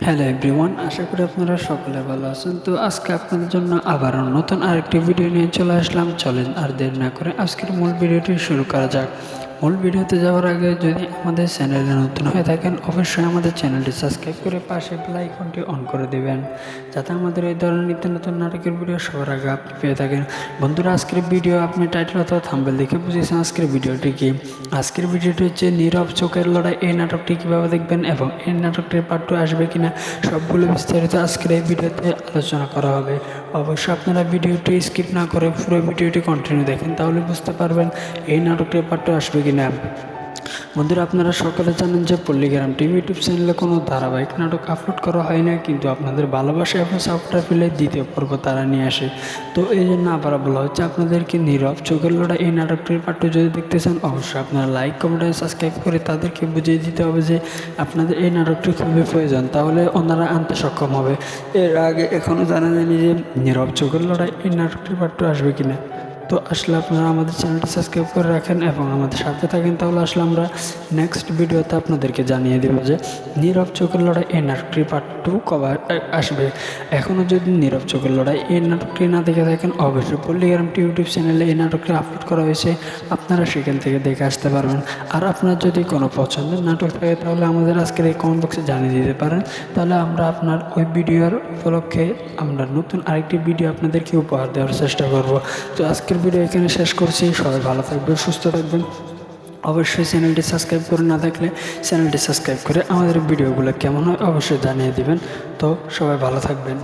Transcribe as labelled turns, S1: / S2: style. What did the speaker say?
S1: Hello everyone, আশা করি আপনারা সকলে ভালো আছেন। তো আজকে আপনাদের জন্য আবারও নতুন আরেকটি ভিডিও নিয়ে চলে আসলাম। চলেন আর দেরি না করে আজকের মূল ভিডিওটি শুরু করা যাক। মূল ভিডিওতে যাওয়ার আগে যদি আমাদের চ্যানেলে নতুন হয়ে থাকেন, অবশ্যই আমাদের চ্যানেলটি সাবস্ক্রাইব করে পাশে বেল আইকনটি অন করে দেবেন, যাতে আমাদের এই ধরনের নিত্য নতুন নাটকের ভিডিও সবার আগে আপনি পেয়ে থাকেন। বন্ধুরা, আজকের ভিডিও আপনি টাইটেল অথবা থাম্বনেল দেখে বুঝেছেন আজকের ভিডিওটি কি। আজকের ভিডিওটি হচ্ছে নীরব চোখের লড়াই। এই নাটকটি কীভাবে দেখবেন এবং এই নাটকটির পার্ট 2 আসবে কিনা সবগুলো বিস্তারিত আজকের এই ভিডিওতে আলোচনা করা হবে। অবশ্যই আপনারা ভিডিওটি স্কিপ না করে পুরো ভিডিওটি কন্টিনিউ দেখেন, তাহলে বুঝতে পারবেন এই নাটকটির পার্ট 2 আসবে কিনা। বন্ধুরা, আপনারা সকলে জানেন যে পল্লীগ্রাম টিভি ইউটিউব চ্যানেলে কোনো ধারাবাহিক নাটক আপলোড করা হয় না, কিন্তু আপনাদের ভালোবাসা এবং সাপোর্টার পেলে দ্বিতীয় পর্ব তারা নিয়ে আসে। তো এই জন্য আবার বলা হচ্ছে আপনাদেরকে নীরব চোখের লড়াই এই নাটকটির পার্ট 2 যদি দেখতে চান, অবশ্যই আপনারা লাইক কমেন্ট এবং সাবস্ক্রাইব করে তাদেরকে বুঝিয়ে দিতে হবে যে আপনাদের এই নাটকটি খুবই প্রয়োজন, তাহলে ওনারা আনতে সক্ষম হবে। এর আগে এখনও জানা যায়নি যে নীরব চোখের লড়াই এই নাটকটির পার্ট 2 আসবে কিনা। তো আসলে আপনারা আমাদের চ্যানেলটি সাবস্ক্রাইব করে রাখেন এবং আমাদের সাথে থাকেন, তাহলে আসলে আমরা নেক্সট ভিডিওতে আপনাদেরকে জানিয়ে দেব যে নীরব চোখের লড়াই এই নাটকটির পার্ট 2 কবে আসবে। এখনও যদি নীরব চোখের লড়াই এই নাটকটি না দেখে থাকেন, অবশ্যই পল্লীগ্রাম ইউটিউব চ্যানেলে এই নাটকটি আপলোড করা হয়েছে, আপনারা সেখান থেকে দেখে আসতে পারবেন। আর আপনার যদি কোনো পছন্দের নাটক থাকে তাহলে আমাদের আজকের এই কমেন্ট বক্সে জানিয়ে দিতে পারেন, তাহলে আমরা আপনার ওই ভিডিওর উপলক্ষে আমরা নতুন আরেকটি ভিডিও আপনাদেরকে উপহার দেওয়ার চেষ্টা করব। তো আজকের ভিডিও এখানে শেষ করছি। সবাই ভালো থাকবেন, সুস্থ থাকবেন। অবশ্যই চ্যানেলটি সাবস্ক্রাইব করে না থাকলে চ্যানেলটি সাবস্ক্রাইব করে আমাদের ভিডিওগুলো কেমন হয় অবশ্যই জানিয়ে দিবেন। তো সবাই ভালো থাকবেন।